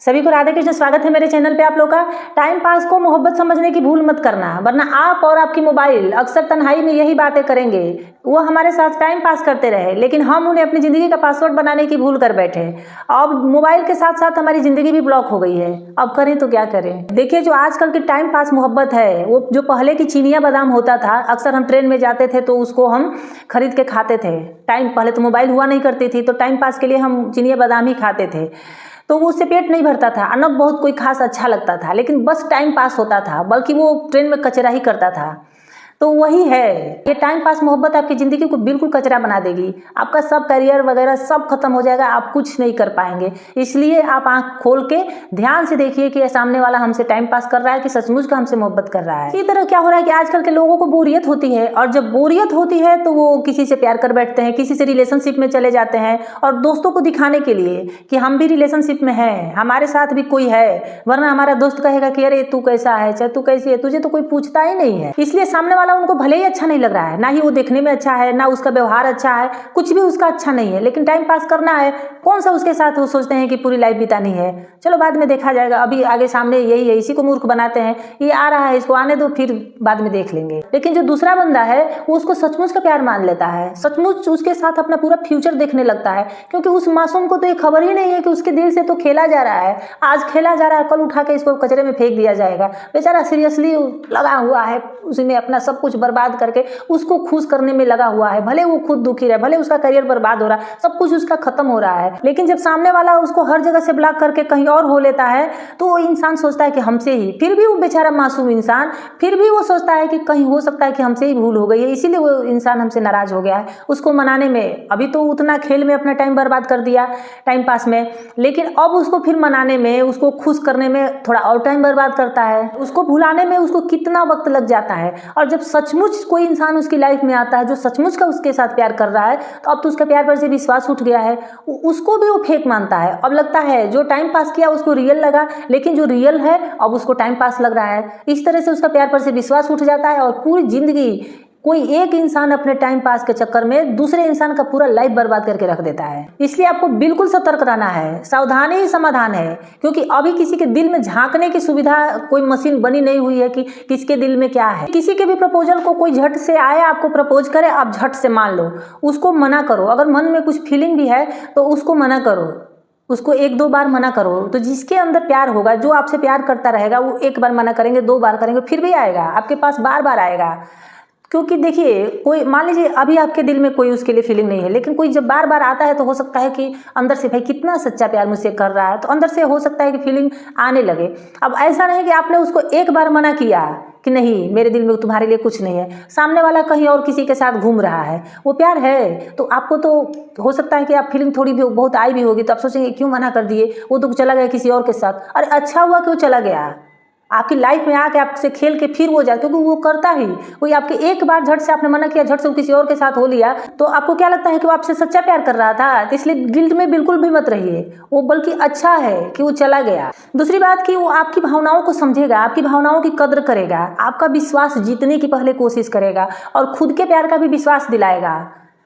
सभी को राधे कृष्ण, स्वागत है मेरे चैनल पे आप लोग का। टाइम पास को मोहब्बत समझने की भूल मत करना, वरना आप और आपकी मोबाइल अक्सर तन्हाई में यही बातें करेंगे। वो हमारे साथ टाइम पास करते रहे, लेकिन हम उन्हें अपनी ज़िंदगी का पासवर्ड बनाने की भूल कर बैठे। अब मोबाइल के साथ साथ हमारी ज़िंदगी भी ब्लॉक हो गई है। अब करें तो क्या करें। देखिए, जो आजकल की टाइम पास मोहब्बत है, वो जो पहले की चिनिया बादाम होता था, अक्सर हम ट्रेन में जाते थे तो उसको हम खरीद के खाते थे। पहले तो मोबाइल हुआ नहीं करती थी, तो टाइम पास के लिए हम चिनिया बादाम ही खाते थे। तो वो उससे पेट नहीं भरता था, न बहुत कोई खास अच्छा लगता था, लेकिन बस टाइम पास होता था, बल्कि वो ट्रेन में कचरा ही करता था। तो वही है, ये टाइम पास मोहब्बत आपकी ज़िंदगी को बिल्कुल कचरा बना देगी। आपका सब करियर वगैरह सब खत्म हो जाएगा, आप कुछ नहीं कर पाएंगे। इसलिए आप आंख खोल के ध्यान से देखिए कि सामने वाला हमसे टाइम पास कर रहा है कि सचमुच का हमसे मोहब्बत कर रहा है। इसी तरह क्या हो रहा है कि आजकल के लोगों को बोरियत होती है, और जब बोरियत होती है तो वो किसी से प्यार कर बैठते हैं, किसी से रिलेशनशिप में चले जाते हैं, और दोस्तों को दिखाने के लिए कि हम भी रिलेशनशिप में हैं, हमारे साथ भी कोई है। वरना हमारा दोस्त कहेगा कि अरे तू कैसा है, चाहे तू कैसी है, तुझे तो कोई पूछता ही नहीं है। इसलिए सामने वाला उनको भले ही अच्छा नहीं लग रहा है, ना ही वो देखने में अच्छा है, ना उसका व्यवहार अच्छा है, कुछ भी उसका अच्छा नहीं है, लेकिन टाइम पास करना है। कौन सा उसके साथ वो सोचते हैं कि पूरी लाइफ बितानी है, चलो बाद में देखा जाएगा, अभी आगे सामने यही है, इसी को मूर्ख बनाते हैं। ये आ रहा है, इसको आने दो, फिर बाद में देख लेंगे। लेकिन जो दूसरा बंदा है वो उसको सचमुच का प्यार मान लेता है, सचमुच उसके साथ अपना पूरा फ्यूचर देखने लगता है, क्योंकि उस मासूम को तो ये खबर ही नहीं है कि उसके दिल से तो खेला जा रहा है। आज खेला जा रहा है, कल उठा के इसको कचरे में फेंक दिया जाएगा। बेचारा सीरियसली लगा हुआ है, उसी में अपना सब कुछ बर्बाद करके उसको खुश करने में लगा हुआ है। भले वो खुद दुखी रहे, भले उसका करियर बर्बाद हो रहा है, सब कुछ उसका खत्म हो रहा है, लेकिन जब सामने वाला उसको हर जगह से ब्लॉक करके कहीं और हो लेता है तो वो इंसान सोचता है कि हमसे ही, फिर भी वो बेचारा मासूम इंसान फिर भी वो सोचता है कि कहीं हो सकता है कि हमसे ही भूल हो गई है, इसीलिए वो इंसान हमसे नाराज हो गया है। उसको मनाने में अभी तो उतना खेल में अपना टाइम बर्बाद कर दिया, टाइम पास में, लेकिन अब उसको फिर मनाने में, उसको खुश करने में थोड़ा और टाइम बर्बाद करता है। उसको भुलाने में उसको कितना वक्त लग जाता है। और जब सचमुच कोई इंसान उसकी लाइफ में आता है जो सचमुच का उसके साथ प्यार कर रहा है, तो अब तो उसका प्यार पर से विश्वास उठ गया है, उसको भी वो फेक मानता है। अब लगता है जो टाइम पास किया उसको रियल लगा, लेकिन जो रियल है अब उसको टाइम पास लग रहा है। इस तरह से उसका प्यार पर से विश्वास उठ जाता है, और पूरी जिंदगी कोई एक इंसान अपने टाइम पास के चक्कर में दूसरे इंसान का पूरा लाइफ बर्बाद करके रख देता है। इसलिए आपको बिल्कुल सतर्क रहना है, सावधानी ही समाधान है, क्योंकि अभी किसी के दिल में झांकने की सुविधा कोई मशीन बनी नहीं हुई है कि किसके दिल में क्या है। किसी के भी प्रपोजल को कोई झट से आए, आपको प्रपोज करे, आप झट से मान लो, उसको मना करो। अगर मन में कुछ फीलिंग भी है तो उसको मना करो, उसको एक दो बार मना करो। तो जिसके अंदर प्यार होगा, जो आपसे प्यार करता रहेगा, वो एक बार मना करेंगे, दो बार करेंगे, फिर भी आएगा आपके पास, बार बार आएगा। क्योंकि देखिए, कोई मान लीजिए अभी आपके दिल में कोई उसके लिए फीलिंग नहीं है, लेकिन कोई जब बार बार आता है तो हो सकता है कि अंदर से भाई कितना सच्चा प्यार मुझसे कर रहा है, तो अंदर से हो सकता है कि फीलिंग आने लगे। अब ऐसा नहीं कि आपने उसको एक बार मना किया कि नहीं मेरे दिल में तुम्हारे लिए कुछ नहीं है, सामने वाला कहीं और किसी के साथ घूम रहा है, वो प्यार है, तो आपको तो हो सकता है कि आप फीलिंग थोड़ी भी बहुत आई भी होगी, तो आप सोचेंगे क्यों मना कर दिए, वो तो चला गया किसी और के साथ। अरे अच्छा हुआ कि वो चला गया, आपकी लाइफ में आके आपसे खेल के फिर वो जाए, क्योंकि वो करता ही वही। आपके एक बार झट से आपने मना किया, झट से वो किसी और के साथ हो लिया, तो आपको क्या लगता है कि वो आपसे सच्चा प्यार कर रहा था, तो इसलिए गिल्ट में बिल्कुल भी मत रहिए। वो बल्कि अच्छा है कि वो चला गया। दूसरी बात कि वो आपकी भावनाओं को समझेगा, आपकी भावनाओं की कद्र करेगा, आपका विश्वास जीतने की पहले कोशिश करेगा, और खुद के प्यार का भी विश्वास दिलाएगा।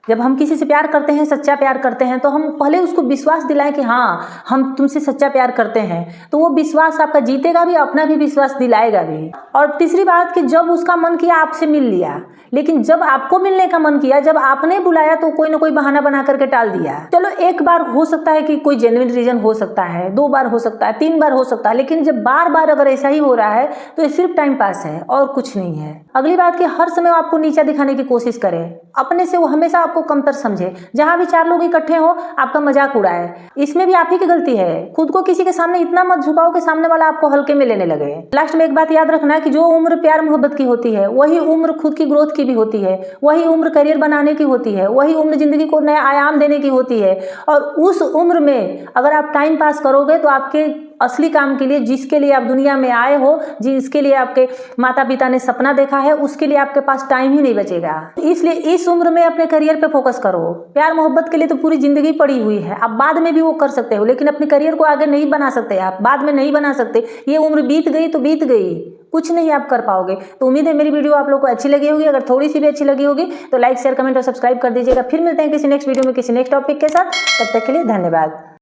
जब हम किसी से प्यार करते हैं, सच्चा प्यार करते हैं, तो हम पहले उसको विश्वास दिलाएं कि हाँ हम तुमसे सच्चा प्यार करते हैं, तो वो विश्वास आपका जीतेगा भी, अपना भी विश्वास दिलाएगा भी। और तीसरी बात कि जब उसका मन किया आपसे मिल लिया, लेकिन जब आपको मिलने का मन किया, जब आपने बुलाया, तो कोई ना कोई बहाना बना करके टाल दिया। चलो एक बार हो सकता है कि कोई जेन्युइन रीजन हो सकता है, दो बार हो सकता है, तीन बार हो सकता है, लेकिन जब बार बार अगर ऐसा ही हो रहा है तो ये सिर्फ टाइम पास है और कुछ नहीं है। अगली बात कि हर समय आपको नीचा दिखाने की कोशिश करे, अपने से वो हमेशा आपको कमतर समझे। जहां भी चार लोग इकट्ठे हो आपका मजाक उड़ाए, इसमें भी आप ही की गलती है। खुद को किसी के सामने इतना मत झुकाओ कि सामने वाला आपको हल्के में लेने लगे। लास्ट में एक बात याद रखना कि जो उम्र प्यार मोहब्बत की होती है, वही उम्र खुद की ग्रोथ की भी होती है, वही उम्र करियर बनाने की होती है, वही उम्र जिंदगी को नया आयाम देने की होती है। और उस उम्र में अगर आप टाइम पास करोगे तो आपके असली काम के लिए, जिसके लिए आप दुनिया में आए हो, जिसके लिए आपके माता पिता ने सपना देखा है, उसके लिए आपके पास टाइम ही नहीं बचेगा। इसलिए इस उम्र में अपने करियर पे फोकस करो। प्यार मोहब्बत के लिए तो पूरी जिंदगी पड़ी हुई है, आप बाद में भी वो कर सकते हो, लेकिन अपने करियर को आगे नहीं बना सकते, आप बाद में नहीं बना सकते। ये उम्र बीत गई तो बीत गई, कुछ नहीं आप कर पाओगे। तो उम्मीद है मेरी वीडियो आप लोग को अच्छी लगी होगी। अगर थोड़ी सी भी अच्छी लगी होगी तो लाइक शेयर कमेंट और सब्सक्राइब कर दीजिएगा। फिर मिलते हैं किसी नेक्स्ट वीडियो में किसी नेक्स्ट टॉपिक के साथ। तब तक के लिए धन्यवाद।